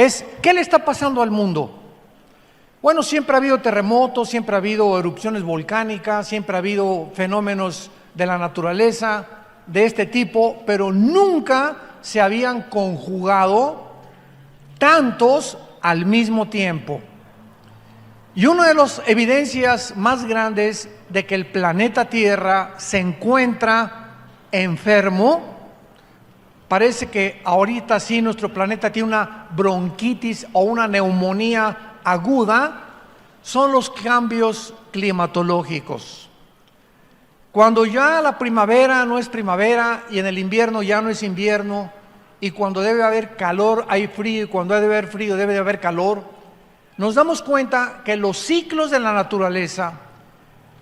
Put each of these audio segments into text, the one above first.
es ¿qué le está pasando al mundo? Bueno, siempre ha habido terremotos, siempre ha habido erupciones volcánicas, siempre ha habido fenómenos de la naturaleza de este tipo, pero nunca se habían conjugado tantos al mismo tiempo. Y una de las evidencias más grandes de que el planeta Tierra se encuentra enfermo, parece que ahorita sí nuestro planeta tiene una bronquitis o una neumonía aguda, son los cambios climatológicos. Cuando ya la primavera no es primavera y en el invierno ya no es invierno, y cuando debe haber calor hay frío y cuando debe haber frío debe de haber calor, nos damos cuenta que los ciclos de la naturaleza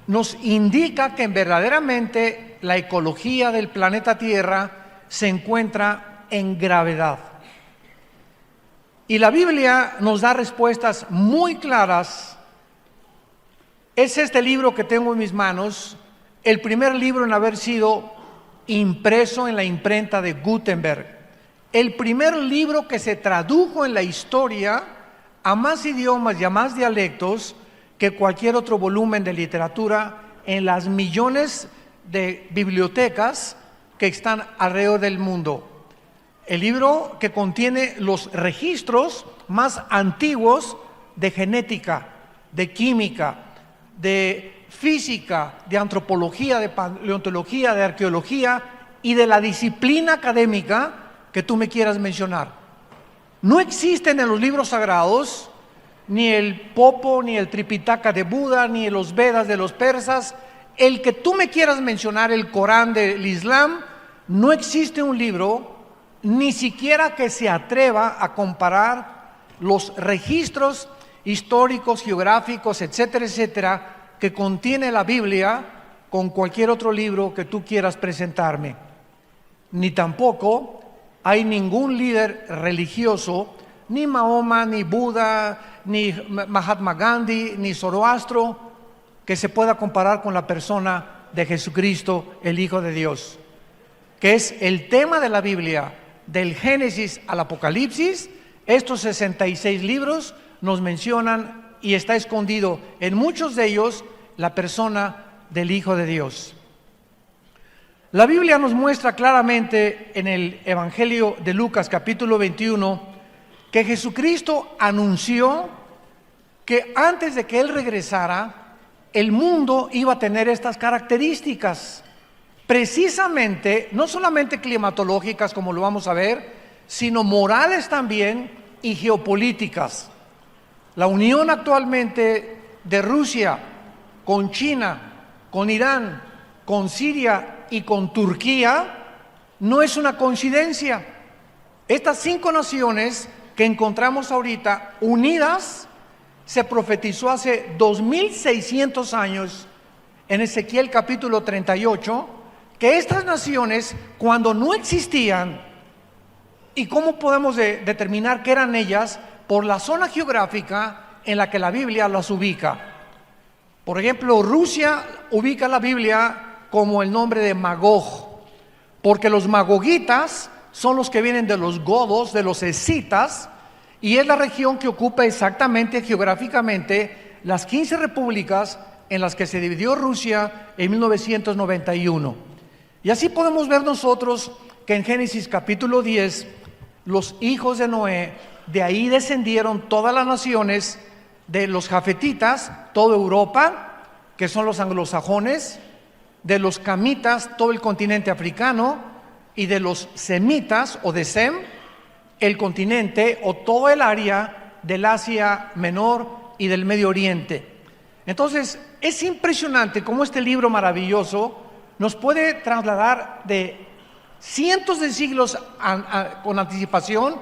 nos indican que verdaderamente la ecología del planeta Tierra se encuentra en gravedad. Y la Biblia nos da respuestas muy claras. Es este libro que tengo en mis manos, el primer libro en haber sido impreso en la imprenta de Gutenberg, el primer libro que se tradujo en la historia a más idiomas y a más dialectos que cualquier otro volumen de literatura en las millones de bibliotecas que están alrededor del mundo. El libro que contiene los registros más antiguos de genética, de química, de física, de antropología, de paleontología, de arqueología y de la disciplina académica que tú me quieras mencionar. No existen en los libros sagrados ni el Popo, ni el Tripitaka de Buda, ni los Vedas de los persas, el que tú me quieras mencionar, el Corán del Islam, no existe un libro ni siquiera que se atreva a comparar los registros históricos, geográficos, etcétera, etcétera, que contiene la Biblia con cualquier otro libro que tú quieras presentarme. Ni tampoco hay ningún líder religioso, ni Mahoma, ni Buda, ni Mahatma Gandhi, ni Zoroastro, que se pueda comparar con la persona de Jesucristo, el Hijo de Dios, que es el tema de la Biblia, del Génesis al Apocalipsis. Estos 66 libros nos mencionan y está escondido en muchos de ellos la persona del Hijo de Dios. La Biblia nos muestra claramente en el Evangelio de Lucas capítulo 21 que Jesucristo anunció que antes de que Él regresara, el mundo iba a tener estas características, precisamente, no solamente climatológicas como lo vamos a ver, sino morales también y geopolíticas. La unión actualmente de Rusia con China, con Irán, con Siria y con Turquía no es una coincidencia. Estas 5 naciones que encontramos ahorita unidas, se profetizó hace 2600 años en Ezequiel capítulo 38, que estas naciones, cuando no existían, ¿y cómo podemos determinar qué eran ellas? Por la zona geográfica en la que la Biblia las ubica. Por ejemplo, Rusia ubica la Biblia como el nombre de Magog, porque los magogitas son los que vienen de los godos, de los escitas, y es la región que ocupa exactamente geográficamente las 15 repúblicas en las que se dividió Rusia en 1991. Y así podemos ver nosotros que en Génesis capítulo 10, los hijos de Noé, de ahí descendieron todas las naciones de los jafetitas, toda Europa, que son los anglosajones, de los camitas, todo el continente africano, y de los semitas o de Sem, el continente o todo el área del Asia Menor y del Medio Oriente. Entonces, es impresionante cómo este libro maravilloso nos puede trasladar de cientos de siglos con anticipación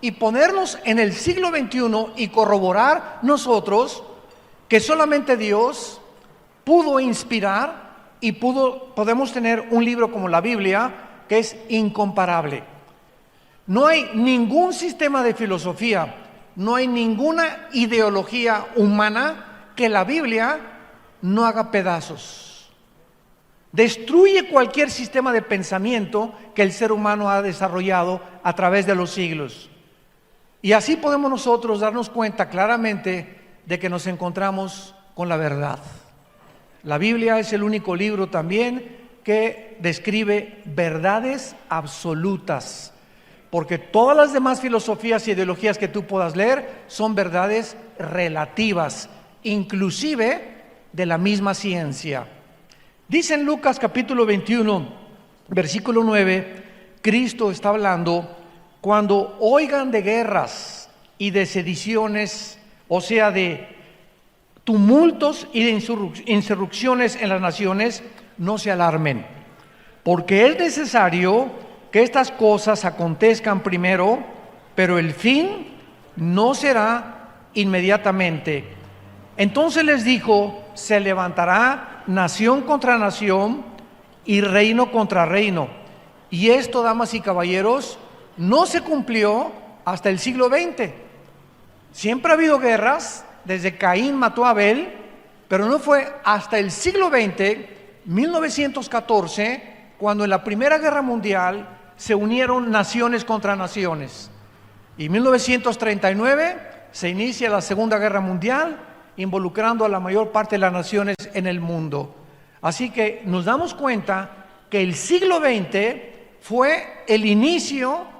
y ponernos en el siglo XXI y corroborar nosotros que solamente Dios pudo inspirar y podemos tener un libro como la Biblia que es incomparable. No hay ningún sistema de filosofía, no hay ninguna ideología humana que la Biblia no haga pedazos. Destruye cualquier sistema de pensamiento que el ser humano ha desarrollado a través de los siglos. Y así podemos nosotros darnos cuenta claramente de que nos encontramos con la verdad. La Biblia es el único libro también que describe verdades absolutas, porque todas las demás filosofías y ideologías que tú puedas leer son verdades relativas, inclusive de la misma ciencia. Dice en Lucas capítulo 21, versículo 9, Cristo está hablando: cuando oigan de guerras y de sediciones, o sea, de tumultos y de insurrecciones en las naciones, no se alarmen, porque es necesario que estas cosas acontezcan primero, pero el fin no será inmediatamente. Entonces les dijo: se levantará nación contra nación y reino contra reino. Y esto, damas y caballeros, no se cumplió hasta el siglo XX. Siempre ha habido guerras, desde Caín mató a Abel, pero no fue hasta el siglo XX, 1914, cuando en la Primera Guerra Mundial se unieron naciones contra naciones. Y en 1939 se inicia la Segunda Guerra Mundial, involucrando a la mayor parte de las naciones en el mundo. Así que nos damos cuenta que el siglo XX fue el inicio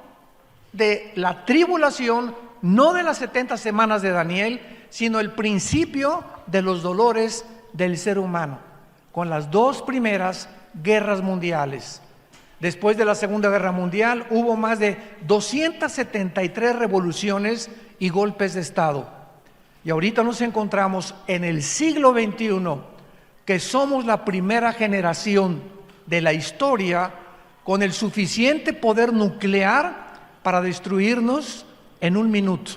de la tribulación, no de las 70 semanas de Daniel, sino el principio de los dolores del ser humano, con las dos primeras guerras mundiales. Después de la Segunda Guerra Mundial hubo más de 273 revoluciones y golpes de Estado. Y ahorita nos encontramos en el siglo XXI, que somos la primera generación de la historia con el suficiente poder nuclear para destruirnos en un minuto.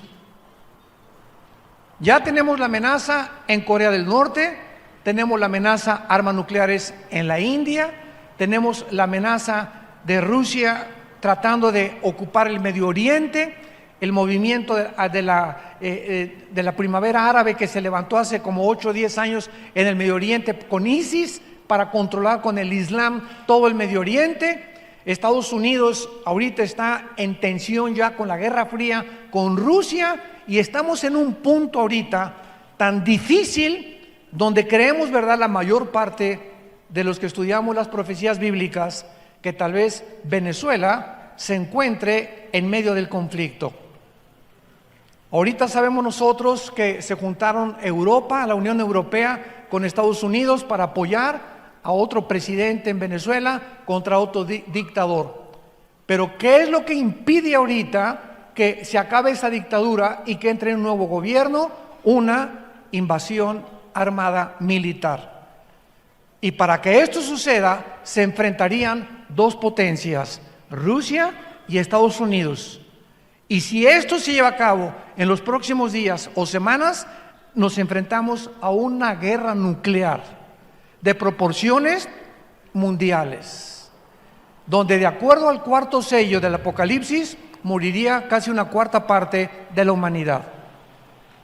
Ya tenemos la amenaza en Corea del Norte, tenemos la amenaza armas nucleares en la India, tenemos la amenaza de Rusia tratando de ocupar el Medio Oriente, el movimiento de la primavera árabe que se levantó hace como 8 o 10 años en el Medio Oriente con ISIS para controlar con el Islam todo el Medio Oriente. Estados Unidos ahorita está en tensión ya con la Guerra Fría con Rusia, y estamos en un punto ahorita tan difícil donde creemos, ¿verdad?, la mayor parte de los que estudiamos las profecías bíblicas, que tal vez Venezuela se encuentre en medio del conflicto. Ahorita sabemos nosotros que se juntaron Europa, la Unión Europea, con Estados Unidos para apoyar a otro presidente en Venezuela contra otro dictador. Pero ¿qué es lo que impide ahorita que se acabe esa dictadura y que entre un nuevo gobierno? Una invasión armada militar. Y para que esto suceda, se enfrentarían dos potencias, Rusia y Estados Unidos. Y si esto se lleva a cabo en los próximos días o semanas, nos enfrentamos a una guerra nuclear de proporciones mundiales, donde de acuerdo al cuarto sello del Apocalipsis, moriría casi una cuarta parte de la humanidad.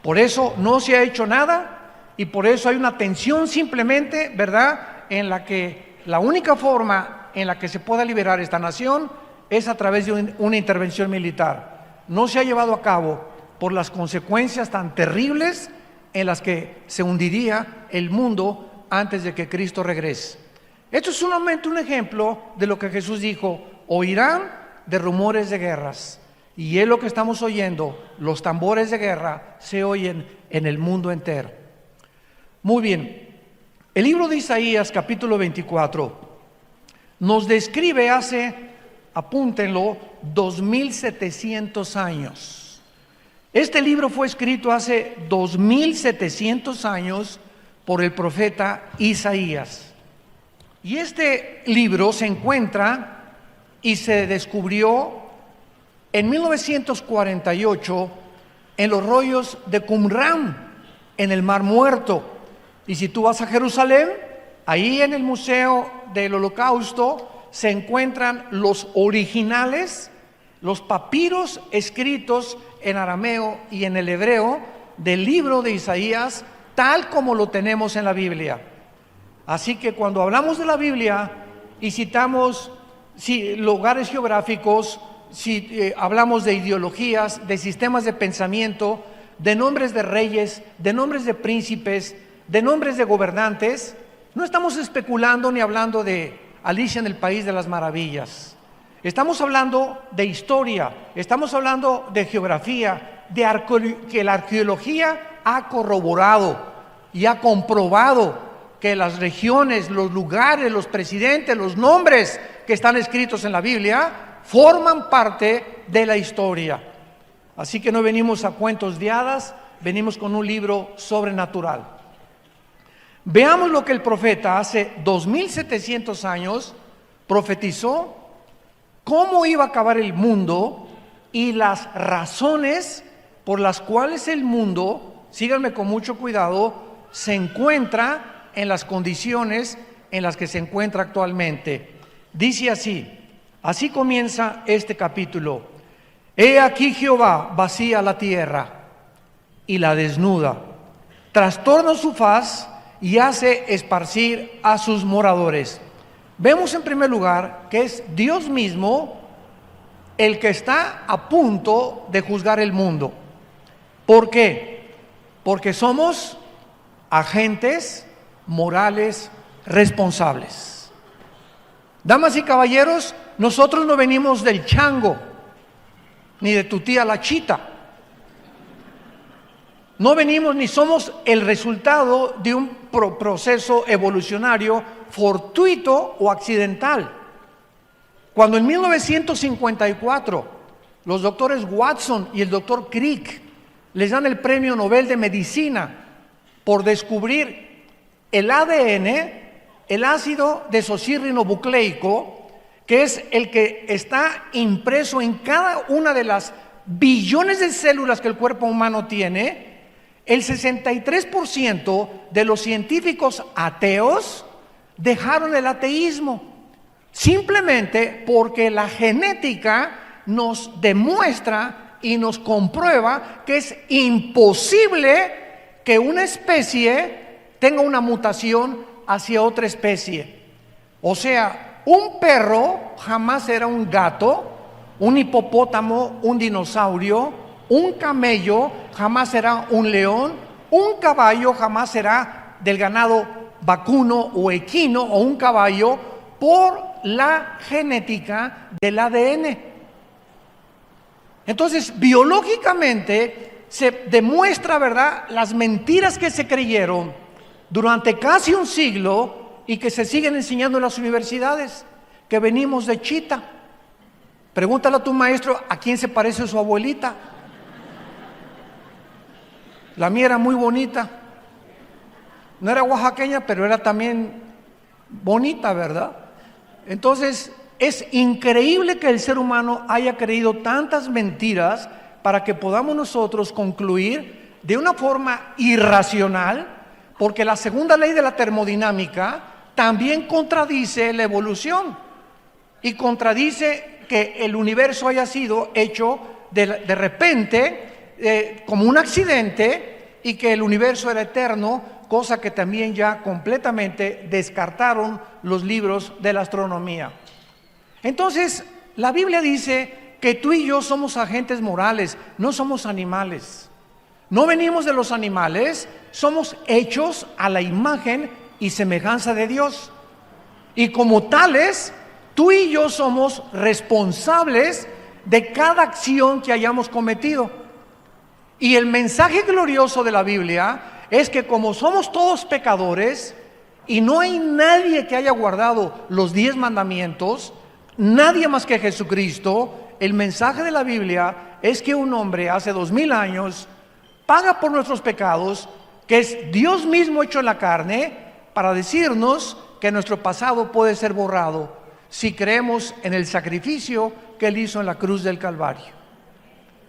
Por eso no se ha hecho nada, y por eso hay una tensión simplemente, ¿verdad?, en la que la única forma en la que se pueda liberar esta nación es a través de una intervención militar. No se ha llevado a cabo por las consecuencias tan terribles en las que se hundiría el mundo antes de que Cristo regrese. Esto es solamente un ejemplo de lo que Jesús dijo: oirán de rumores de guerras. Y es lo que estamos oyendo, los tambores de guerra se oyen en el mundo entero. Muy bien, el libro de Isaías capítulo 24 nos describe hace, apúntenlo, 2700 años. Este libro fue escrito hace 2700 años por el profeta Isaías. Y este libro se encuentra y se descubrió en 1948 en los rollos de Qumran, en el Mar Muerto. Y si tú vas a Jerusalén, ahí en el Museo del Holocausto se encuentran los originales, los papiros escritos en arameo y en el hebreo del libro de Isaías, tal como lo tenemos en la Biblia. Así que cuando hablamos de la Biblia y citamos lugares geográficos, si hablamos de ideologías, de sistemas de pensamiento, de nombres de reyes, de nombres de príncipes, de nombres de gobernantes, no estamos especulando ni hablando de Alicia en el País de las Maravillas. Estamos hablando de historia, estamos hablando de geografía, que la arqueología ha corroborado y ha comprobado que las regiones, los lugares, los presidentes, los nombres que están escritos en la Biblia forman parte de la historia. Así que no venimos a cuentos de hadas, venimos con un libro sobrenatural. Veamos lo que el profeta hace 2700 años profetizó, cómo iba a acabar el mundo y las razones por las cuales el mundo, síganme con mucho cuidado, se encuentra en las condiciones en las que se encuentra actualmente. Dice así comienza este capítulo: He aquí Jehová vacía la tierra y la desnuda, trastorna su faz y hace esparcir a sus moradores. Vemos en primer lugar que es Dios mismo el que está a punto de juzgar el mundo. ¿Por qué? Porque somos agentes morales responsables. Damas y caballeros, nosotros no venimos del chango, ni de tu tía la chita. No venimos ni somos el resultado de un proceso evolucionario fortuito o accidental. Cuando en 1954 los doctores Watson y el doctor Crick les dan el premio Nobel de Medicina por descubrir el ADN, el ácido desoxirribonucleico, que es el que está impreso en cada una de las billones de células que el cuerpo humano tiene, el 63% de los científicos ateos dejaron el ateísmo, simplemente porque la genética nos demuestra y nos comprueba que es imposible que una especie tenga una mutación hacia otra especie. O sea, un perro jamás será un gato, un hipopótamo, un dinosaurio, un camello jamás será un león, un caballo jamás será del ganado vacuno o equino o un caballo, por la genética del ADN. Entonces, biológicamente se demuestra, ¿verdad?, las mentiras que se creyeron durante casi un siglo y que se siguen enseñando en las universidades, que venimos de chita. Pregúntale a tu maestro a quién se parece su abuelita. La mía era muy bonita. No era oaxaqueña, pero era también bonita, ¿verdad? Entonces, es increíble que el ser humano haya creído tantas mentiras para que podamos nosotros concluir de una forma irracional, porque la segunda ley de la termodinámica también contradice la evolución y contradice que el universo haya sido hecho de repente como un accidente y que el universo era eterno, cosa que también ya completamente descartaron los libros de la astronomía. Entonces, la Biblia dice que tú y yo somos agentes morales, no somos animales. No venimos de los animales, somos hechos a la imagen y semejanza de Dios. Y como tales, tú y yo somos responsables de cada acción que hayamos cometido. Y el mensaje glorioso de la Biblia es que como somos todos pecadores y no hay nadie que haya guardado los 10 mandamientos, nadie más que Jesucristo, el mensaje de la Biblia es que un hombre hace 2000 años paga por nuestros pecados, que es Dios mismo hecho en la carne, para decirnos que nuestro pasado puede ser borrado si creemos en el sacrificio que Él hizo en la cruz del Calvario.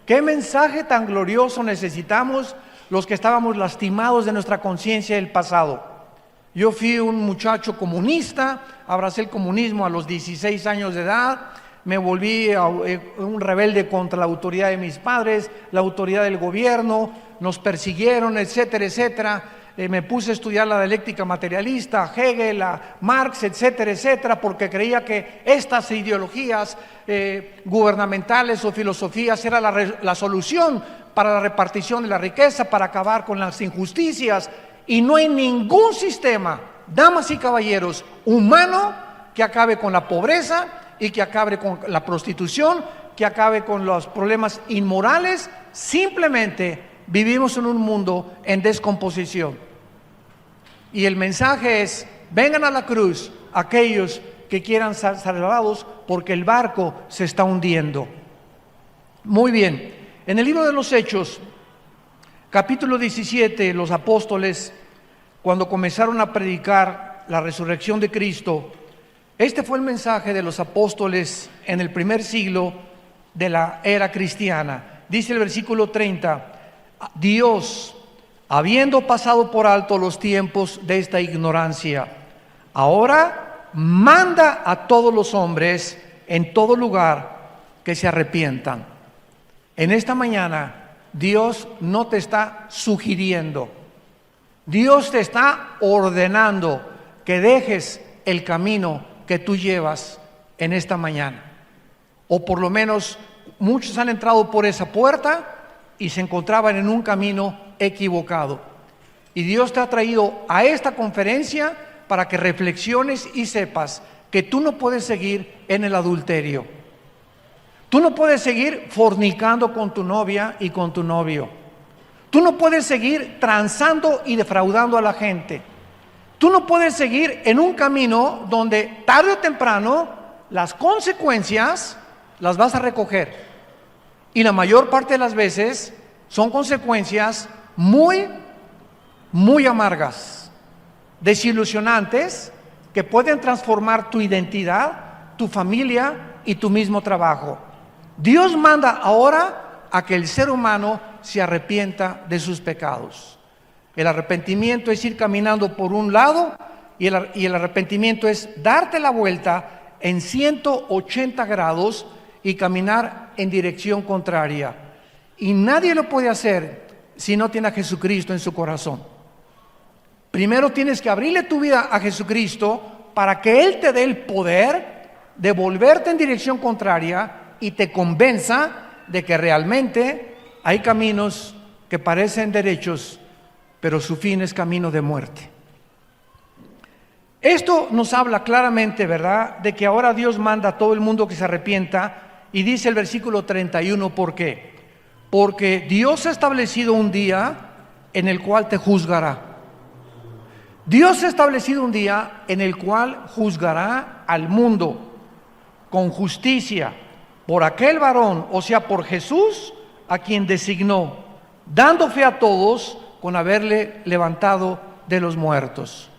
¿Qué mensaje tan glorioso necesitamos los que estábamos lastimados de nuestra conciencia del pasado? Yo fui un muchacho comunista, abracé el comunismo a los 16 años de edad, me volví un rebelde contra la autoridad de mis padres, la autoridad del gobierno, nos persiguieron, etcétera, etcétera. me puse a estudiar la dialéctica materialista, a Hegel, a Marx, etcétera, etcétera, porque creía que estas ideologías gubernamentales o filosofías era la solución para la repartición de la riqueza, para acabar con las injusticias. Y no hay ningún sistema, damas y caballeros, humano que acabe con la pobreza y que acabe con la prostitución, que acabe con los problemas inmorales. Simplemente vivimos en un mundo en descomposición. Y el mensaje es: vengan a la cruz aquellos que quieran ser salvados, porque el barco se está hundiendo. Muy bien, en el libro de los Hechos, capítulo 17, los apóstoles, cuando comenzaron a predicar la resurrección de Cristo, este fue el mensaje de los apóstoles en el primer siglo de la era cristiana. Dice el versículo 30: Dios, habiendo pasado por alto los tiempos de esta ignorancia, ahora manda a todos los hombres en todo lugar que se arrepientan. En esta mañana, Dios no te está sugiriendo, Dios te está ordenando que dejes el camino que tú llevas en esta mañana. O por lo menos muchos han entrado por esa puerta y se encontraban en un camino equivocado. Y Dios te ha traído a esta conferencia para que reflexiones y sepas que tú no puedes seguir en el adulterio. Tú no puedes seguir fornicando con tu novia y con tu novio. Tú no puedes seguir transando y defraudando a la gente. Tú no puedes seguir en un camino donde tarde o temprano las consecuencias las vas a recoger. Y la mayor parte de las veces son consecuencias muy amargas, desilusionantes, que pueden transformar tu identidad, tu familia y tu mismo trabajo. Dios manda ahora a que el ser humano se arrepienta de sus pecados. El arrepentimiento es ir caminando por un lado y el arrepentimiento es darte la vuelta en 180 grados y caminar en dirección contraria. Y nadie lo puede hacer si no tiene a Jesucristo en su corazón. Primero tienes que abrirle tu vida a Jesucristo para que Él te dé el poder de volverte en dirección contraria y te convenza de que realmente hay caminos que parecen derechos, pero su fin es camino de muerte. Esto nos habla claramente, ¿verdad?, de que ahora Dios manda a todo el mundo que se arrepienta, y dice el versículo 31, ¿por qué? Porque Dios ha establecido un día en el cual te juzgará. Dios ha establecido un día en el cual juzgará al mundo con justicia por aquel varón, o sea, por Jesús, a quien designó, dando fe a todos con haberle levantado de los muertos.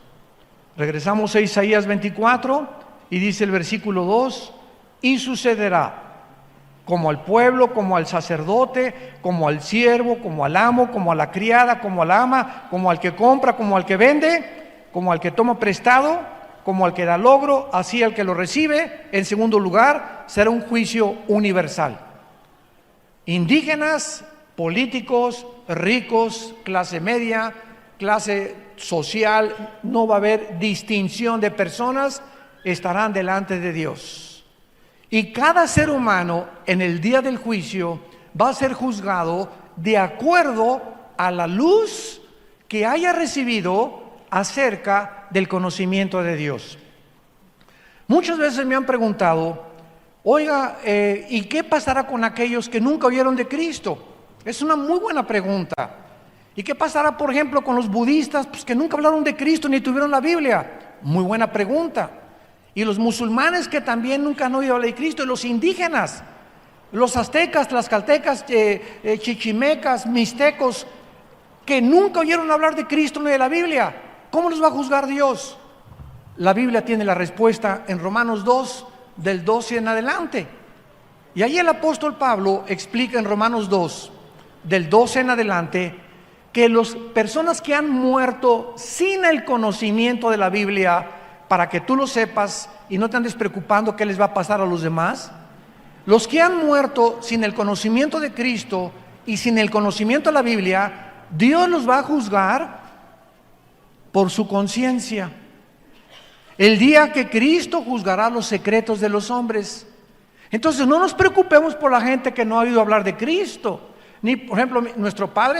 Regresamos a Isaías 24 y dice el versículo 2: y sucederá, como al pueblo, como al sacerdote, como al siervo, como al amo, como a la criada, como al ama, como al que compra, como al que vende, como al que toma prestado, como al que da logro, así al que lo recibe. En segundo lugar, será un juicio universal. Indígenas, políticos, ricos, clase media, clase social, no va a haber distinción de personas, estarán delante de Dios. Y cada ser humano en el día del juicio va a ser juzgado de acuerdo a la luz que haya recibido acerca del conocimiento de Dios. Muchas veces me han preguntado: oiga, ¿y qué pasará con aquellos que nunca oyeron de Cristo? Es una muy buena pregunta. ¿Y qué pasará, por ejemplo, con los budistas, pues, que nunca hablaron de Cristo ni tuvieron la Biblia? Muy buena pregunta. Y los musulmanes que también nunca han oído hablar de Cristo, y los indígenas, los aztecas, tlaxcaltecas, chichimecas, mixtecos, que nunca oyeron hablar de Cristo ni de la Biblia. ¿Cómo los va a juzgar Dios? La Biblia tiene la respuesta en Romanos 2, del 12 en adelante. Y ahí el apóstol Pablo explica en Romanos 2, del 12 en adelante, que las personas que han muerto sin el conocimiento de la Biblia, para que tú lo sepas y no te andes preocupando qué les va a pasar a los demás, los que han muerto sin el conocimiento de Cristo y sin el conocimiento de la Biblia, Dios los va a juzgar por su conciencia. El día que Cristo juzgará los secretos de los hombres. Entonces no nos preocupemos por la gente que no ha oído hablar de Cristo. Ni, por ejemplo,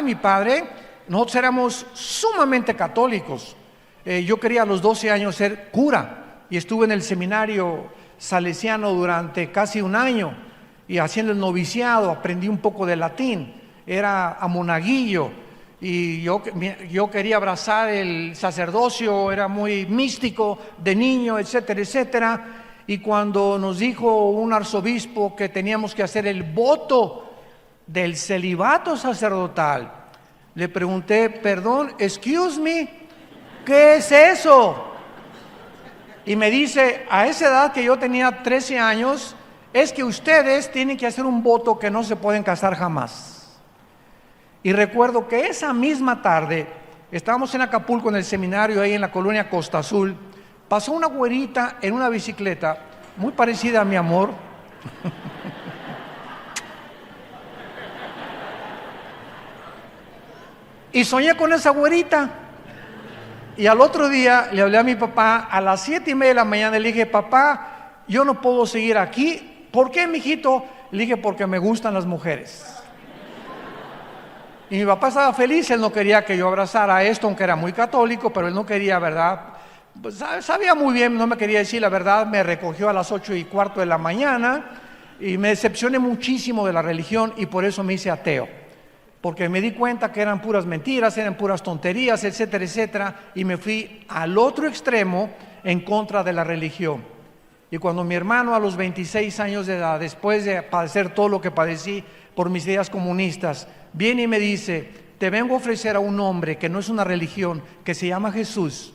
mi padre, nosotros éramos sumamente católicos. Yo quería a los 12 años ser cura y estuve en el seminario salesiano durante casi un año y haciendo el noviciado aprendí un poco de latín. Era a monaguillo y yo quería abrazar el sacerdocio, era muy místico de niño, etcétera, etcétera. Y cuando nos dijo un arzobispo que teníamos que hacer el voto del celibato sacerdotal, le pregunté, perdón, excuse me, ¿qué es eso? Y me dice, a esa edad que yo tenía 13 años, es que ustedes tienen que hacer un voto que no se pueden casar jamás. Y recuerdo que esa misma tarde, estábamos en Acapulco en el seminario, ahí en la colonia Costa Azul, pasó una güerita en una bicicleta, muy parecida a mi amor. Y soñé con esa güerita. Y al otro día le hablé a mi papá a las 7:30 de la mañana. Le dije, papá, yo no puedo seguir aquí. ¿Por qué, mijito? Le dije, porque me gustan las mujeres. Y mi papá estaba feliz, él no quería que yo abrazara esto, aunque era muy católico, pero él no quería, ¿verdad? Pues sabía muy bien, no me quería decir la verdad. Me recogió a las 8:15 de la mañana y me decepcioné muchísimo de la religión y por eso me hice ateo. Porque me di cuenta que eran puras mentiras, eran puras tonterías, etcétera, etcétera, y me fui al otro extremo en contra de la religión. Y cuando mi hermano a los 26 años de edad, después de padecer todo lo que padecí por mis ideas comunistas, viene y me dice, te vengo a ofrecer a un hombre que no es una religión, que se llama Jesús,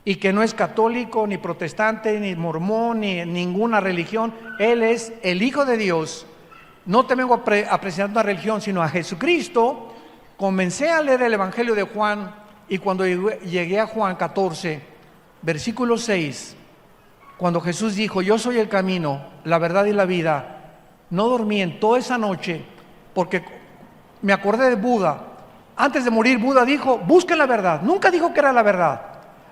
y que no es católico, ni protestante, ni mormón, ni ninguna religión. Él es el Hijo de Dios. No te vengo a presentar una religión, sino a Jesucristo. Comencé a leer el Evangelio de Juan y cuando llegué a Juan 14, versículo 6, cuando Jesús dijo, yo soy el camino, la verdad y la vida, no dormí en toda esa noche porque me acordé de Buda. Antes de morir, Buda dijo, busquen la verdad. Nunca dijo que era la verdad.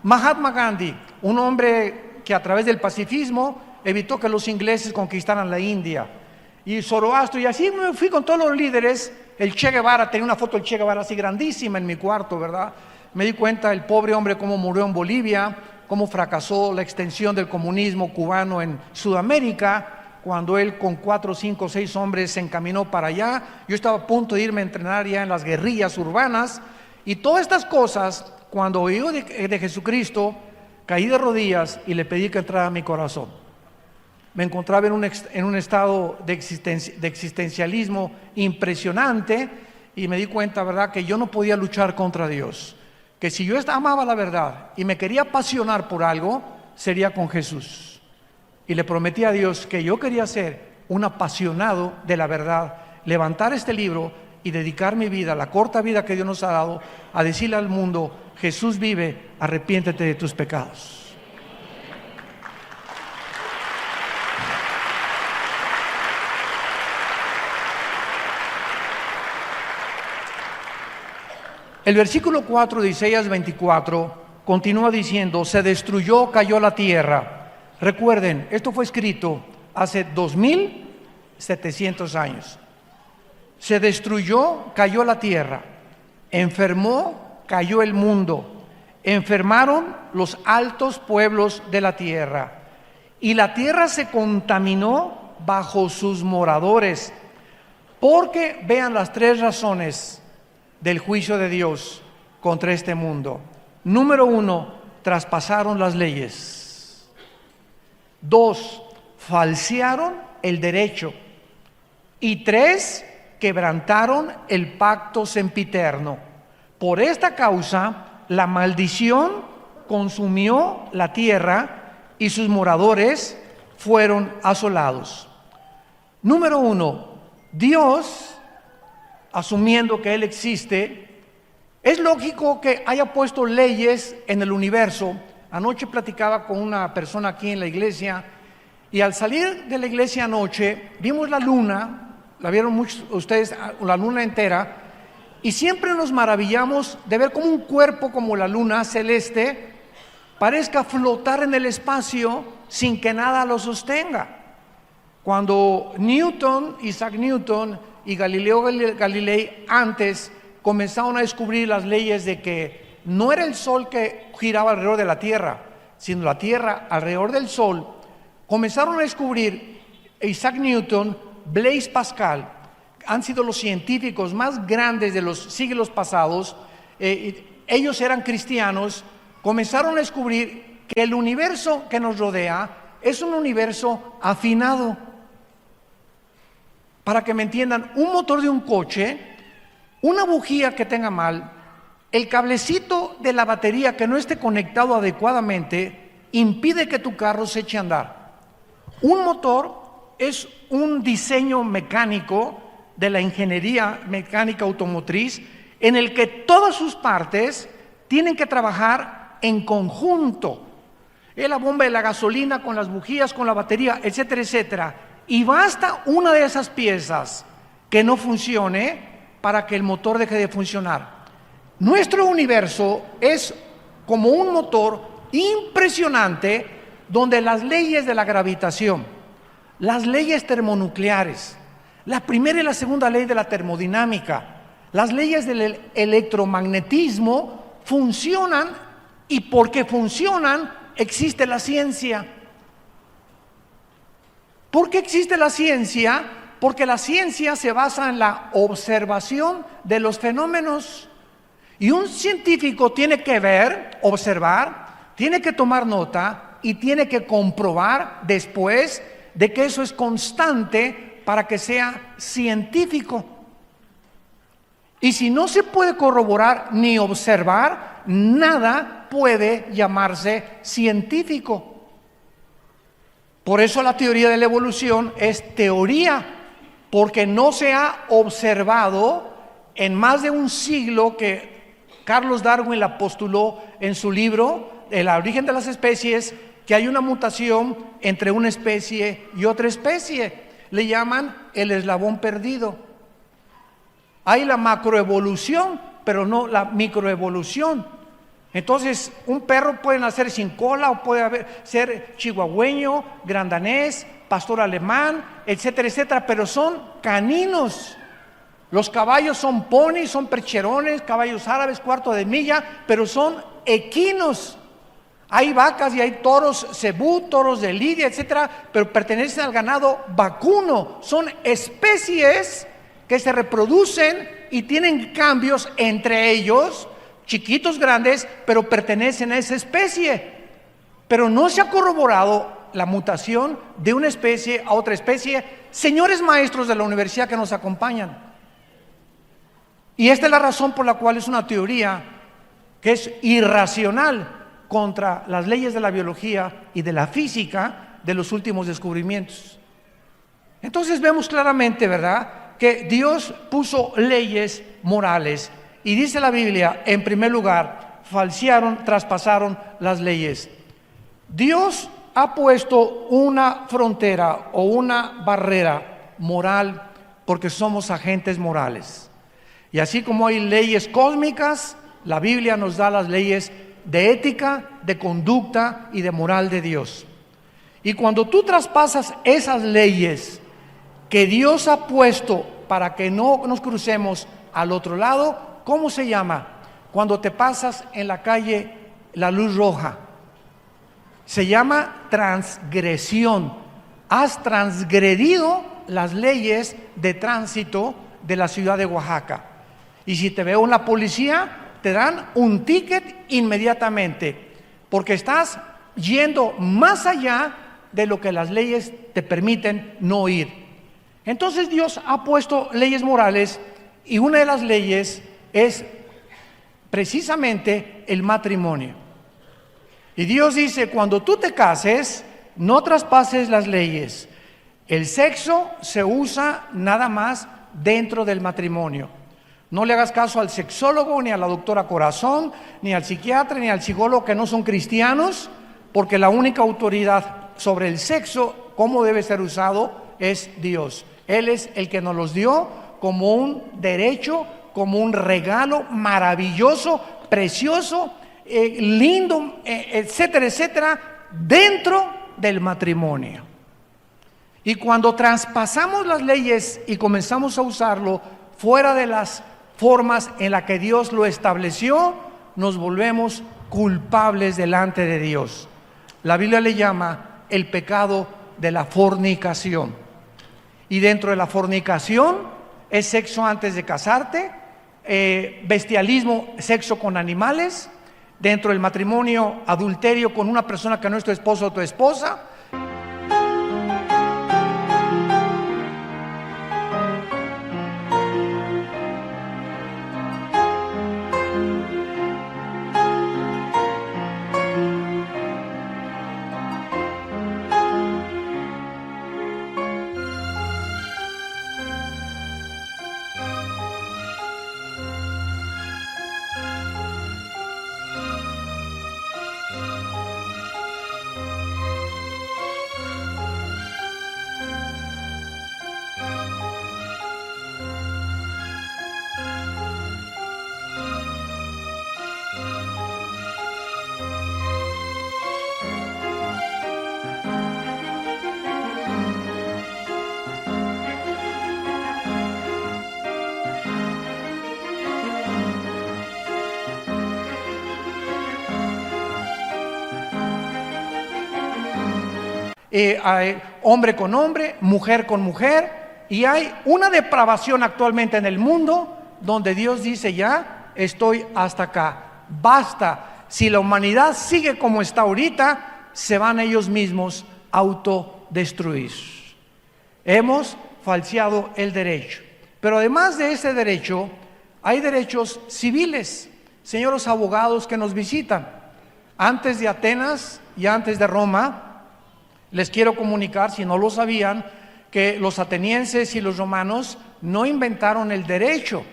Mahatma Gandhi, un hombre que a través del pacifismo evitó que los ingleses conquistaran la India. Y Zoroastro, y así me fui con todos los líderes. El Che Guevara, tenía una foto del Che Guevara así grandísima en mi cuarto, ¿verdad? Me di cuenta el pobre hombre cómo murió en Bolivia, cómo fracasó la extensión del comunismo cubano en Sudamérica, cuando él con 4, 5, 6 hombres se encaminó para allá. Yo estaba a punto de irme a entrenar ya en las guerrillas urbanas, y todas estas cosas, cuando oí de Jesucristo, caí de rodillas y le pedí que entrara a mi corazón. Me encontraba en un estado de existencialismo impresionante y me di cuenta, ¿verdad?, que yo no podía luchar contra Dios. Que si yo amaba la verdad y me quería apasionar por algo, sería con Jesús. Y le prometí a Dios que yo quería ser un apasionado de la verdad, levantar este libro y dedicar mi vida, la corta vida que Dios nos ha dado, a decirle al mundo, Jesús vive, arrepiéntete de tus pecados. El versículo 4 de Isaías 24 continúa diciendo, se destruyó, cayó la tierra. Recuerden, esto fue escrito hace 2700 años. Se destruyó, cayó la tierra. Enfermó, cayó el mundo. Enfermaron los altos pueblos de la tierra. Y la tierra se contaminó bajo sus moradores. Porque vean las 3 razones del juicio de Dios contra este mundo. Número 1, traspasaron las leyes. 2, falsearon el derecho. Y 3, quebrantaron el pacto sempiterno. Por esta causa, la maldición consumió la tierra y sus moradores fueron asolados. Número 1, Dios, asumiendo que Él existe, es lógico que haya puesto leyes en el universo. Anoche platicaba con una persona aquí en la iglesia y al salir de la iglesia anoche vimos la luna, la vieron muchos ustedes, la luna entera, Y siempre nos maravillamos de ver cómo un cuerpo como la luna celeste parezca flotar en el espacio sin que nada lo sostenga. Cuando Isaac Newton y Galileo Galilei antes comenzaron a descubrir las leyes de que no era el Sol que giraba alrededor de la Tierra, sino la Tierra alrededor del Sol, comenzaron a descubrir Isaac Newton, Blaise Pascal, han sido los científicos más grandes de los siglos pasados. Ellos eran cristianos, comenzaron a descubrir que el universo que nos rodea es un universo afinado. Para que me entiendan, un motor de un coche, una bujía que tenga mal, el cablecito de la batería que no esté conectado adecuadamente, impide que tu carro se eche a andar. Un motor es un diseño mecánico de la ingeniería mecánica automotriz en el que todas sus partes tienen que trabajar en conjunto. La bomba de la gasolina con las bujías, con la batería, etcétera, etcétera. Y basta una de esas piezas que no funcione para que el motor deje de funcionar. Nuestro universo es como un motor impresionante donde las leyes de la gravitación, las leyes termonucleares, la primera y la segunda ley de la termodinámica, las leyes del electromagnetismo funcionan, y porque funcionan existe la ciencia. ¿Por qué existe la ciencia? Porque la ciencia se basa en la observación de los fenómenos. Y un científico tiene que ver, observar, tiene que tomar nota y tiene que comprobar después de que eso es constante para que sea científico. Y si no se puede corroborar ni observar, nada puede llamarse científico. Por eso la teoría de la evolución es teoría, porque no se ha observado en más de un siglo que Carlos Darwin la postuló en su libro El origen de las especies, que hay una mutación entre una especie y otra especie. Le llaman el eslabón perdido. Hay la macroevolución, pero no la microevolución. Entonces, un perro puede nacer sin cola o puede ser chihuahueño, grandanés, pastor alemán, etcétera, etcétera, pero son caninos. Los caballos son ponis, son percherones, caballos árabes, cuarto de milla, pero son equinos. Hay vacas y hay toros cebú, toros de lidia, etcétera, pero pertenecen al ganado vacuno. Son especies que se reproducen y tienen cambios entre ellos, chiquitos, grandes, pero pertenecen a esa especie. Pero no se ha corroborado la mutación de una especie a otra especie. Señores maestros de la universidad que nos acompañan. Y esta es la razón por la cual es una teoría que es irracional contra las leyes de la biología y de la física de los últimos descubrimientos. Entonces vemos claramente, ¿verdad?, que Dios puso leyes morales. Y dice la Biblia, en primer lugar, falsearon, traspasaron las leyes. Dios ha puesto una frontera o una barrera moral porque somos agentes morales. Y así como hay leyes cósmicas, la Biblia nos da las leyes de ética, de conducta y de moral de Dios. Y cuando tú traspasas esas leyes que Dios ha puesto para que no nos crucemos al otro lado, ¿cómo se llama? Cuando te pasas en la calle la luz roja. Se llama transgresión. Has transgredido las leyes de tránsito de la ciudad de Oaxaca. Y si te veo una policía, te dan un ticket inmediatamente, porque estás yendo más allá de lo que las leyes te permiten no ir. Entonces Dios ha puesto leyes morales y una de las leyes es precisamente el matrimonio. Y Dios dice, cuando tú te cases, no traspases las leyes. El sexo se usa nada más dentro del matrimonio. No le hagas caso al sexólogo, ni a la doctora Corazón, ni al psiquiatra, ni al psicólogo que no son cristianos, porque la única autoridad sobre el sexo, cómo debe ser usado, es Dios. Él es el que nos los dio como un derecho, como un regalo maravilloso, precioso, lindo, etcétera, etcétera, dentro del matrimonio. Y cuando traspasamos las leyes y comenzamos a usarlo fuera de las formas en las que Dios lo estableció, nos volvemos culpables delante de Dios. La Biblia le llama el pecado de la fornicación. Y dentro de la fornicación es sexo antes de casarte, bestialismo, sexo con animales, dentro del matrimonio, adulterio con una persona que no es tu esposo o tu esposa. Hay hombre con hombre, mujer con mujer, y hay una depravación actualmente en el mundo donde Dios dice: ya estoy hasta acá, basta. Si la humanidad sigue como está ahorita, se van ellos mismos a autodestruir. Hemos falseado el derecho, pero además de ese derecho hay derechos civiles. Señores abogados que nos visitan, antes de Atenas y antes de Roma, les quiero comunicar, si no lo sabían, que los atenienses y los romanos no inventaron el derecho.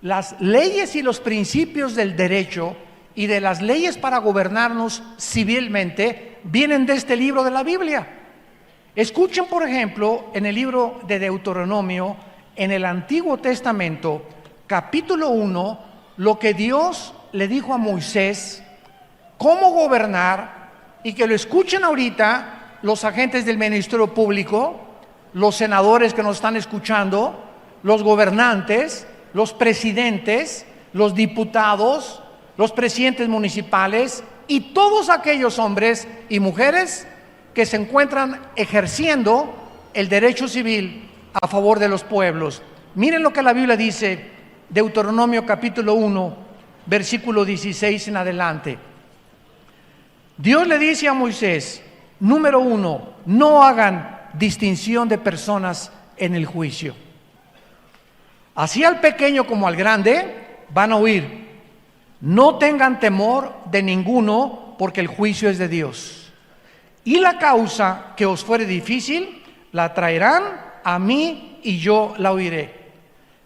Las leyes y los principios del derecho y de las leyes para gobernarnos civilmente vienen de este libro de la Biblia. Escuchen, por ejemplo, en el libro de Deuteronomio, en el Antiguo Testamento, capítulo 1, lo que Dios le dijo a Moisés, cómo gobernar, y que lo escuchen ahorita los agentes del Ministerio Público, los senadores que nos están escuchando, los gobernantes, los presidentes, los diputados, los presidentes municipales y todos aquellos hombres y mujeres que se encuentran ejerciendo el derecho civil a favor de los pueblos. Miren lo que la Biblia dice, Deuteronomio capítulo 1, versículo 16 en adelante. Dios le dice a Moisés: número 1, no hagan distinción de personas en el juicio. Así al pequeño como al grande van a oír. No tengan temor de ninguno, porque el juicio es de Dios. Y la causa que os fuere difícil, la traerán a mí y yo la oiré.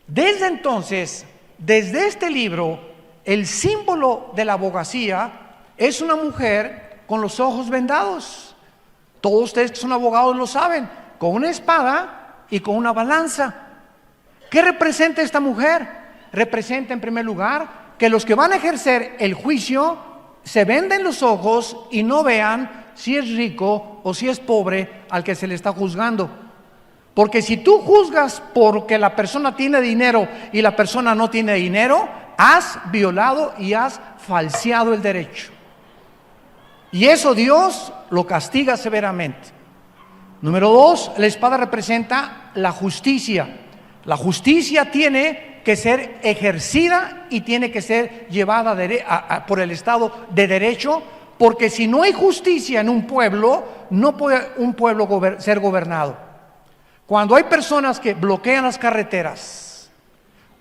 Desde entonces, desde este libro, el símbolo de la abogacía es una mujer con los ojos vendados. Todos ustedes que son abogados lo saben, con una espada y con una balanza. ¿Qué representa esta mujer? Representa en primer lugar que los que van a ejercer el juicio se venden los ojos y no vean si es rico o si es pobre al que se le está juzgando. Porque si tú juzgas porque la persona tiene dinero y la persona no tiene dinero, has violado y has falseado el derecho. Y eso Dios lo castiga severamente. Número 2, la espada representa la justicia. La justicia tiene que ser ejercida y tiene que ser llevada por el Estado de derecho, porque si no hay justicia en un pueblo, no puede un pueblo ser gobernado. Cuando hay personas que bloquean las carreteras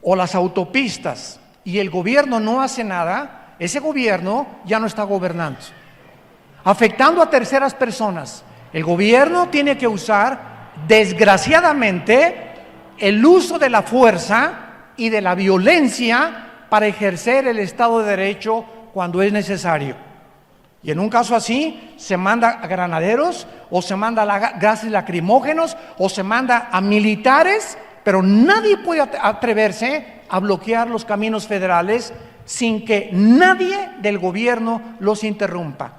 o las autopistas y el gobierno no hace nada, ese gobierno ya no está gobernando, afectando a terceras personas. El gobierno tiene que usar, desgraciadamente, el uso de la fuerza y de la violencia para ejercer el Estado de Derecho cuando es necesario. Y en un caso así, se manda a granaderos, o se manda a gases lacrimógenos, o se manda a militares, pero nadie puede atreverse a bloquear los caminos federales sin que nadie del gobierno los interrumpa.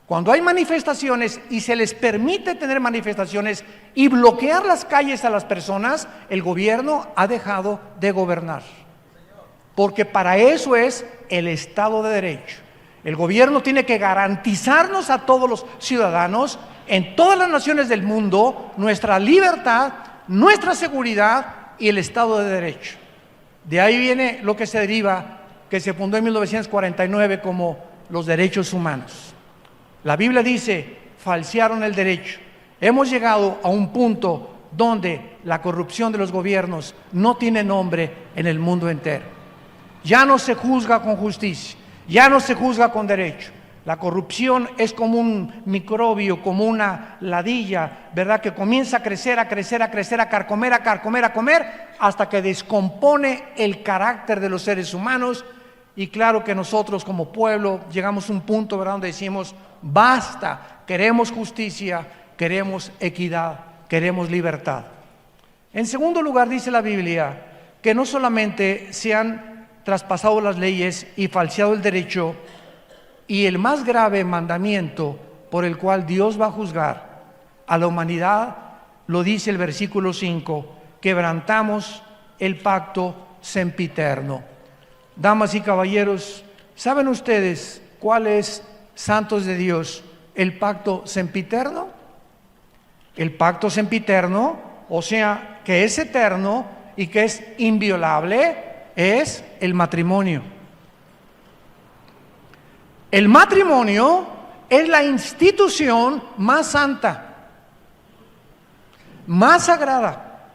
Cuando hay manifestaciones y se les permite tener manifestaciones y bloquear las calles a las personas, el gobierno ha dejado de gobernar. Porque para eso es el Estado de Derecho. El gobierno tiene que garantizarnos a todos los ciudadanos en todas las naciones del mundo nuestra libertad, nuestra seguridad y el Estado de Derecho. De ahí viene lo que se deriva, que se fundó en 1949 como los derechos humanos. La Biblia dice, falsearon el derecho. Hemos llegado a un punto donde la corrupción de los gobiernos no tiene nombre en el mundo entero. Ya no se juzga con justicia, ya no se juzga con derecho. La corrupción es como un microbio, como una ladilla, ¿verdad? Que comienza a crecer, a crecer, a crecer, a carcomer, a carcomer, a comer, hasta que descompone el carácter de los seres humanos. Y claro que nosotros como pueblo llegamos a un punto, ¿verdad?, donde decimos, basta, queremos justicia, queremos equidad, queremos libertad. En segundo lugar, dice la Biblia que no solamente se han traspasado las leyes y falseado el derecho, y el más grave mandamiento por el cual Dios va a juzgar a la humanidad, lo dice el versículo 5, quebrantamos el pacto sempiterno. Damas y caballeros, ¿saben ustedes cuál es, santos de Dios, el pacto sempiterno? El pacto sempiterno, o sea, que es eterno y que es inviolable, es el matrimonio. El matrimonio es la institución más santa, más sagrada,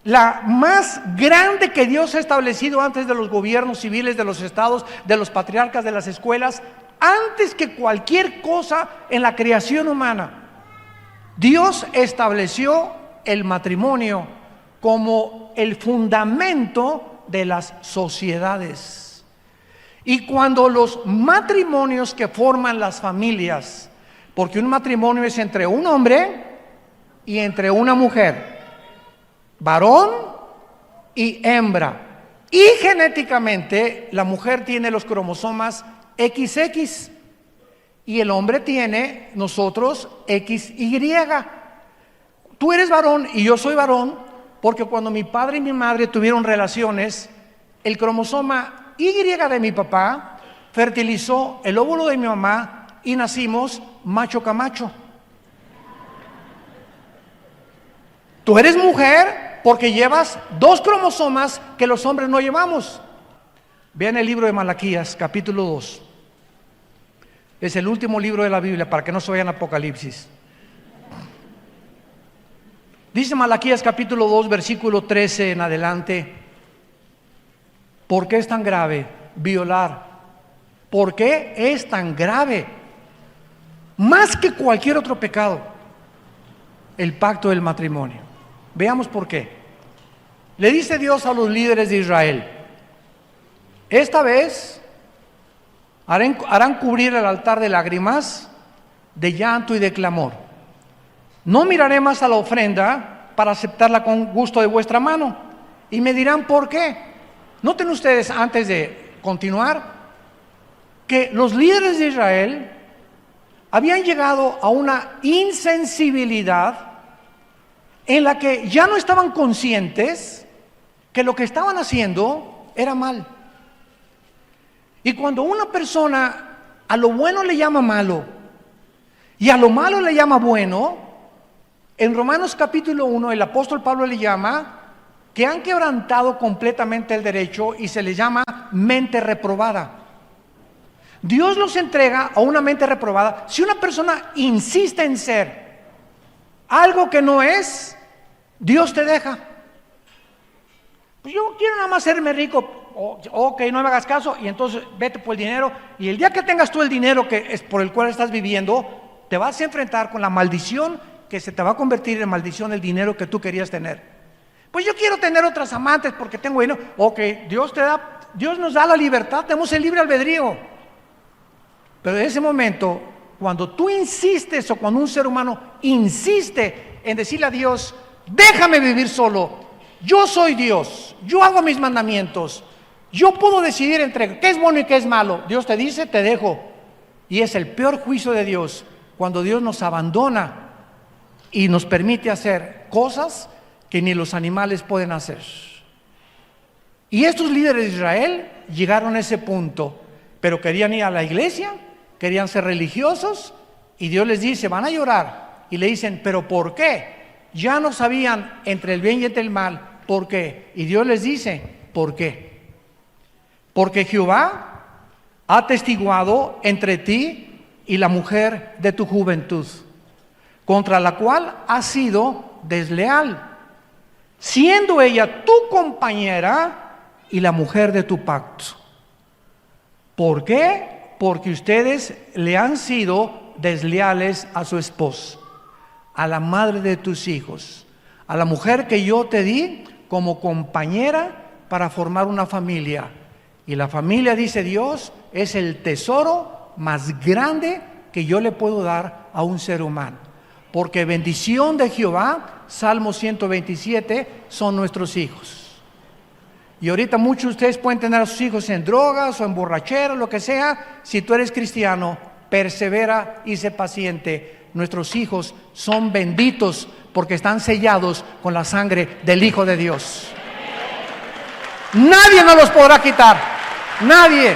la más grande que Dios ha establecido antes de los gobiernos civiles, de los estados, de los patriarcas, de las escuelas, antes que cualquier cosa en la creación humana. Dios estableció el matrimonio como el fundamento de las sociedades. Y cuando los matrimonios que forman las familias, porque un matrimonio es entre un hombre y entre una mujer, varón y hembra, y genéticamente la mujer tiene los cromosomas XX y el hombre tiene, nosotros, XY. Tú eres varón y yo soy varón porque cuando mi padre y mi madre tuvieron relaciones, el cromosoma Y de mi papá fertilizó el óvulo de mi mamá y nacimos macho camacho. Tú eres mujer porque llevas 2 cromosomas que los hombres no llevamos. Vean el libro de Malaquías, capítulo 2. Es el último libro de la Biblia para que no se vayan a Apocalipsis. Dice Malaquías capítulo 2, versículo 13 en adelante. ¿Por qué es tan grave violar? ¿Por qué es tan grave? Más que cualquier otro pecado, el pacto del matrimonio. Veamos por qué. Le dice Dios a los líderes de Israel: esta vez harán cubrir el altar de lágrimas, de llanto y de clamor. No miraré más a la ofrenda para aceptarla con gusto de vuestra mano. Y me dirán ¿por qué? Noten ustedes, antes de continuar, que los líderes de Israel habían llegado a una insensibilidad en la que ya no estaban conscientes que lo que estaban haciendo era mal. Y cuando una persona a lo bueno le llama malo y a lo malo le llama bueno, en Romanos capítulo 1 el apóstol Pablo le llama que han quebrantado completamente el derecho y se les llama mente reprobada. Dios los entrega a una mente reprobada. Si una persona insiste en ser algo que no es, Dios te deja. Pues yo quiero nada más hacerme rico. Ok, no me hagas caso y entonces vete por el dinero. Y el día que tengas tú el dinero que es por el cual estás viviendo, te vas a enfrentar con la maldición que se te va a convertir en maldición el dinero que tú querías tener. Pues yo quiero tener otras amantes porque tengo dinero. Ok, Dios nos da la libertad, tenemos el libre albedrío. Pero en ese momento, cuando tú insistes o cuando un ser humano insiste en decirle a Dios, déjame vivir solo, Yo soy Dios, yo hago mis mandamientos, yo puedo decidir entre qué es bueno y qué es malo. Dios te dice, te dejo. Y es el peor juicio de Dios cuando Dios nos abandona y nos permite hacer cosas que ni los animales pueden hacer. Y estos líderes de Israel llegaron a ese punto, pero querían ir a la iglesia, querían ser religiosos, y Dios les dice, van a llorar, y le dicen, ¿pero por qué? Ya no sabían entre el bien y entre el mal, ¿por qué? Y Dios les dice, ¿por qué? Porque Jehová ha atestiguado entre ti y la mujer de tu juventud, contra la cual has sido desleal, siendo ella tu compañera y la mujer de tu pacto. ¿Por qué? Porque ustedes le han sido desleales a su esposa, a la madre de tus hijos, a la mujer que yo te di como compañera para formar una familia. Y la familia, dice Dios, es el tesoro más grande que yo le puedo dar a un ser humano. Porque bendición de Jehová, Salmo 127, son nuestros hijos. Y ahorita muchos de ustedes pueden tener a sus hijos en drogas o en borrachera, lo que sea. Si tú eres cristiano, persevera y sé paciente. Nuestros hijos son benditos porque están sellados con la sangre del Hijo de Dios. Nadie nos los podrá quitar. Nadie.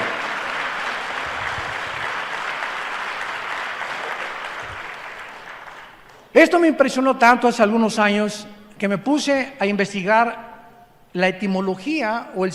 Esto me impresionó tanto hace algunos años que me puse a investigar la etimología o el...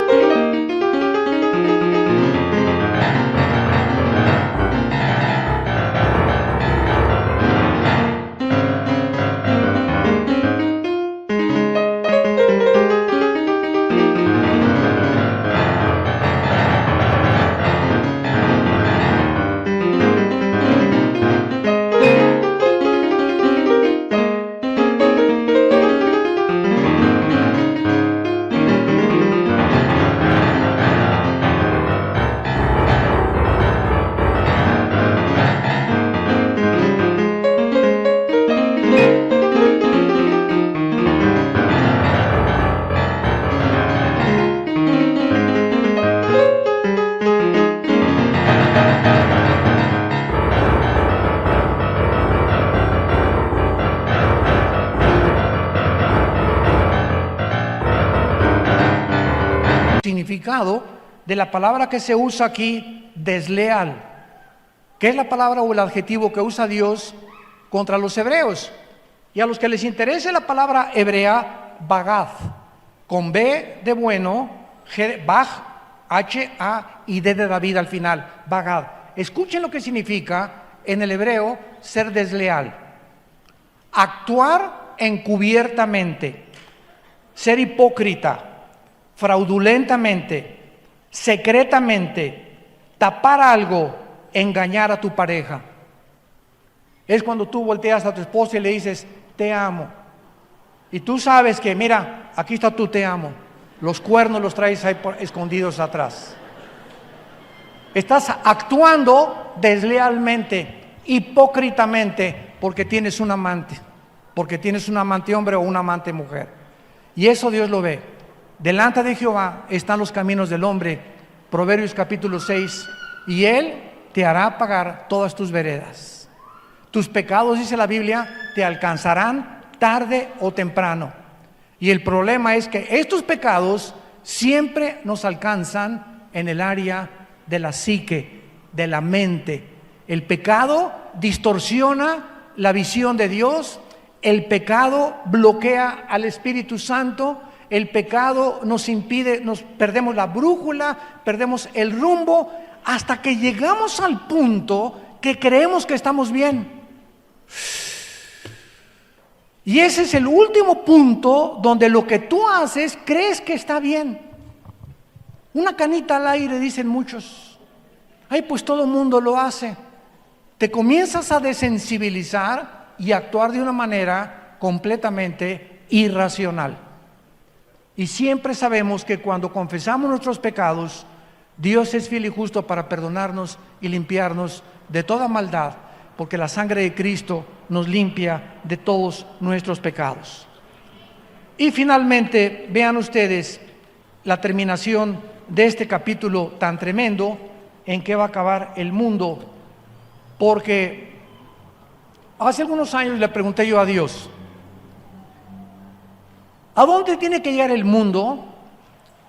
significado de la palabra que se usa aquí, desleal, que es la palabra o el adjetivo que usa Dios contra los hebreos. Y a los que les interese la palabra hebrea, bagad, con B de bueno, Baj, H-A y D de David al final, bagad. Escuchen lo que significa en el hebreo ser desleal: actuar encubiertamente, ser hipócrita, fraudulentamente, secretamente, tapar algo, engañar a tu pareja. Es cuando tú volteas a tu esposa y le dices, te amo. Y tú sabes que, mira, aquí está tu te amo. Los cuernos los traes ahí escondidos atrás. Estás actuando deslealmente, hipócritamente, porque tienes un amante. Porque tienes un amante hombre o una amante mujer. Y eso Dios lo ve. Delante de Jehová están los caminos del hombre, Proverbios capítulo 6, y Él te hará pagar todas tus veredas. Tus pecados, dice la Biblia, te alcanzarán tarde o temprano. Y el problema es que estos pecados siempre nos alcanzan en el área de la psique, de la mente. El pecado distorsiona la visión de Dios, el pecado bloquea al Espíritu Santo. El pecado nos impide, nos perdemos la brújula, perdemos el rumbo, hasta que llegamos al punto que creemos que estamos bien. Y ese es el último punto donde lo que tú haces crees que está bien. Una canita al aire, dicen muchos. Ay, pues todo el mundo lo hace. Te comienzas a desensibilizar y actuar de una manera completamente irracional. Y siempre sabemos que cuando confesamos nuestros pecados, Dios es fiel y justo para perdonarnos y limpiarnos de toda maldad, porque la sangre de Cristo nos limpia de todos nuestros pecados. Y finalmente, vean ustedes la terminación de este capítulo tan tremendo, en que va a acabar el mundo, porque hace algunos años le pregunté yo a Dios, ¿a dónde tiene que llegar el mundo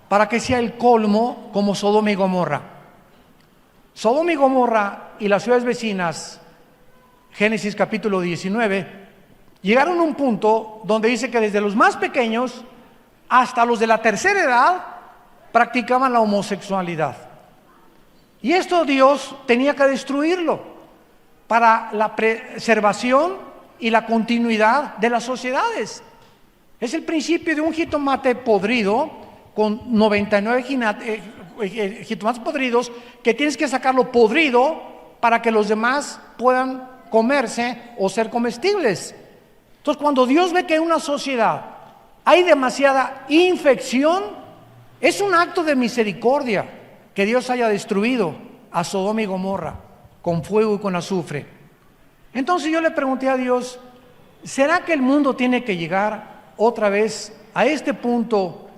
para que sea el colmo como Sodoma y Gomorra? Sodoma y Gomorra y las ciudades vecinas, Génesis capítulo 19, llegaron a un punto donde dice que desde los más pequeños hasta los de la tercera edad practicaban la homosexualidad. Y esto Dios tenía que destruirlo para la preservación y la continuidad de las sociedades. Es el principio de un jitomate podrido con 99 jitomates podridos, que tienes que sacarlo podrido para que los demás puedan comerse o ser comestibles. Entonces, cuando Dios ve que en una sociedad hay demasiada infección, es un acto de misericordia que Dios haya destruido a Sodoma y Gomorra con fuego y con azufre. Entonces yo le pregunté a Dios, ¿será que el mundo tiene que llegar otra vez a este punto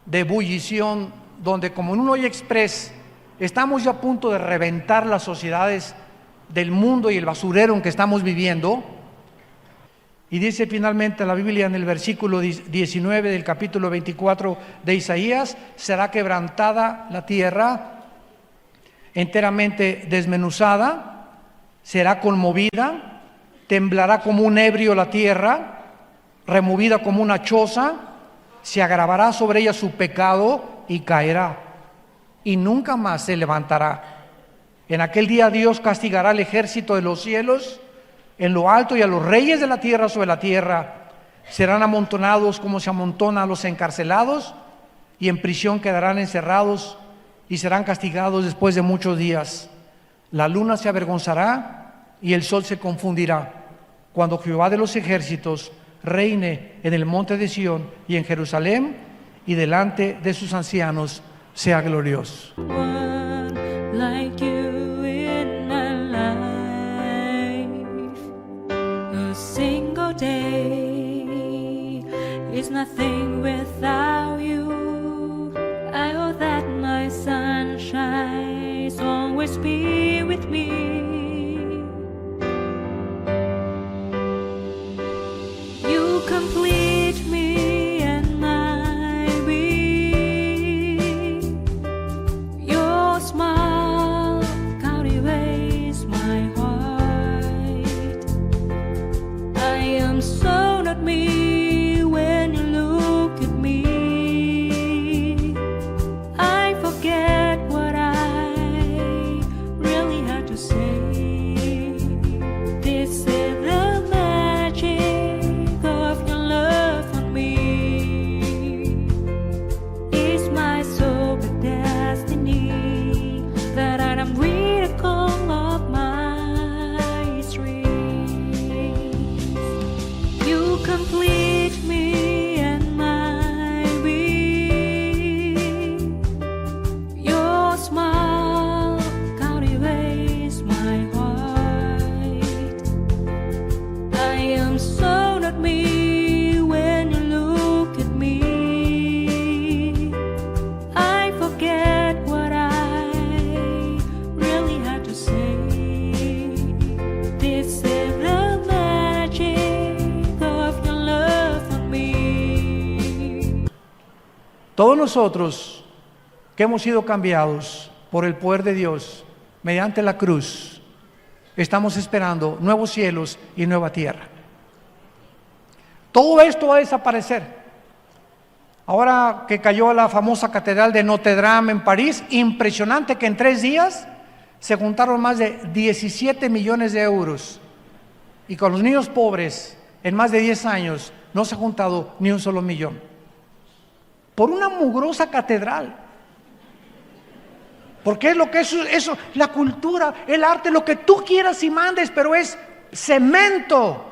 de ebullición donde, como en un hoyo express, estamos ya a punto de reventar las sociedades del mundo y el basurero en que estamos viviendo? Y dice finalmente la Biblia en el versículo 19 del capítulo 24 de Isaías, será quebrantada la tierra, enteramente desmenuzada, será conmovida, temblará como un ebrio la tierra, removida como una choza, se agravará sobre ella su pecado y caerá, y nunca más se levantará. En aquel día Dios castigará al ejército de los cielos en lo alto, y a los reyes de la tierra sobre la tierra. Serán amontonados como se amontonan los encarcelados, y en prisión quedarán encerrados, y serán castigados después de muchos días. La luna se avergonzará y el sol se confundirá, cuando Jehová de los ejércitos reine en el monte de Sión y en Jerusalén, y delante de sus ancianos sea glorioso. Day is nothing without you. I know that my sunshine will always be with me. You complete me and my being. Your smile captivates my heart. I am so not me when you look at me. I forget what I really had to say. This is the magic of your love for me. It's my soul but destiny that I am miracle of my dreams. You complete me and my being. Your smile captivates my heart. I am so not me when you look at me. I forget what I really had to say. This is the magic of your love for me. Todos nosotros que hemos sido cambiados por el poder de Dios mediante la cruz, estamos esperando nuevos cielos y nueva tierra. Todo esto va a desaparecer. Ahora que cayó la famosa catedral de Notre Dame en París, impresionante que en 3 días se juntaron más de 17 millones de euros, y con los niños pobres en más de 10 años no se ha juntado ni un solo millón por una mugrosa catedral. Porque es lo que eso, la cultura, el arte, lo que tú quieras y mandes, pero es cemento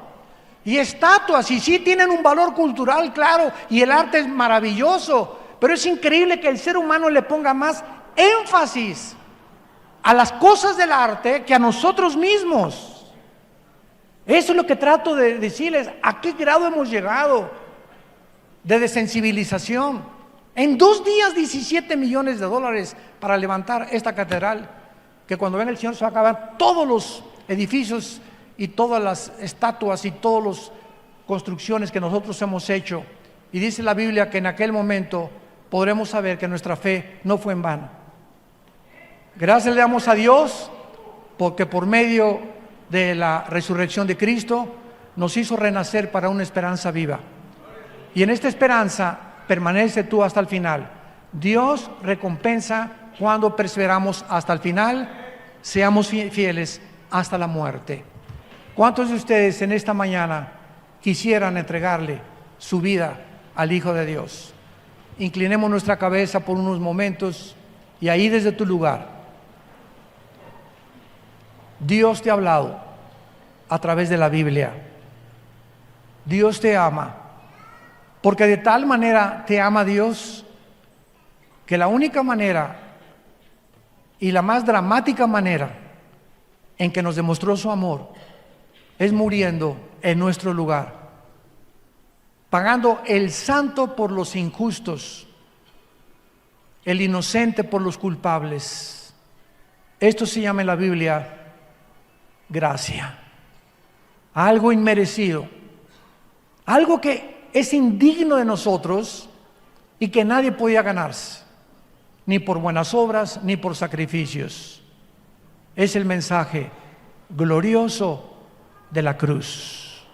y estatuas, y sí tienen un valor cultural, claro, y el arte es maravilloso, pero es increíble que el ser humano le ponga más énfasis a las cosas del arte que a nosotros mismos. Eso es lo que trato de decirles, a qué grado hemos llegado. de desensibilización. En 2 días, $17 millones para levantar esta catedral, que cuando venga el Señor se va a acabar todos los edificios y todas las estatuas y todas las construcciones que nosotros hemos hecho. Y dice la Biblia que en aquel momento podremos saber que nuestra fe no fue en vano. Gracias le damos a Dios porque por medio de la resurrección de Cristo nos hizo renacer para una esperanza viva. Y en esta esperanza permanece tú hasta el final. Dios recompensa cuando perseveramos hasta el final, seamos fieles hasta la muerte. ¿Cuántos de ustedes en esta mañana quisieran entregarle su vida al Hijo de Dios? Inclinemos nuestra cabeza por unos momentos y ahí desde tu lugar, Dios te ha hablado a través de la Biblia. Dios te ama, porque de tal manera te ama Dios, que la única manera y la más dramática manera en que nos demostró su amor es muriendo en nuestro lugar, pagando el santo por los injustos, el inocente por los culpables. Esto se llama en la Biblia gracia, algo inmerecido, algo que es indigno de nosotros y que nadie podía ganarse, ni por buenas obras, ni por sacrificios. Es el mensaje glorioso de la cruz.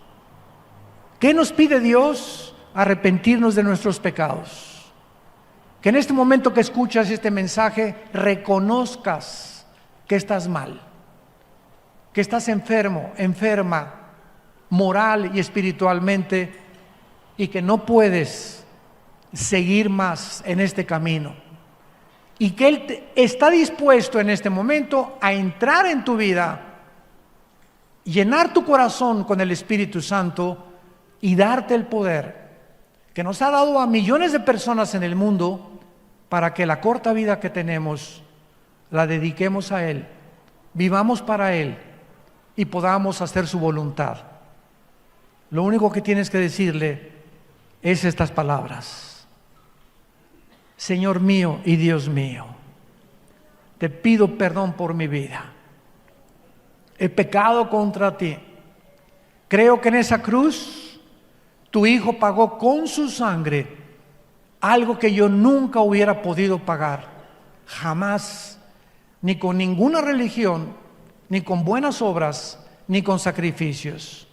¿Qué nos pide Dios? Arrepentirnos de nuestros pecados. Que en este momento que escuchas este mensaje reconozcas que estás mal, que estás enfermo, enferma, moral y espiritualmente, y que no puedes seguir más en este camino, y que Él está dispuesto en este momento a entrar en tu vida, llenar tu corazón con el Espíritu Santo y darte el poder que nos ha dado a millones de personas en el mundo para que la corta vida que tenemos la dediquemos a Él, vivamos para Él y podamos hacer su voluntad. Lo único que tienes que decirle es estas palabras: Señor mío y Dios mío, te pido perdón por mi vida. He pecado contra ti. Creo que en esa cruz tu Hijo pagó con su sangre algo que yo nunca hubiera podido pagar, jamás, ni con ninguna religión, ni con buenas obras, ni con sacrificios.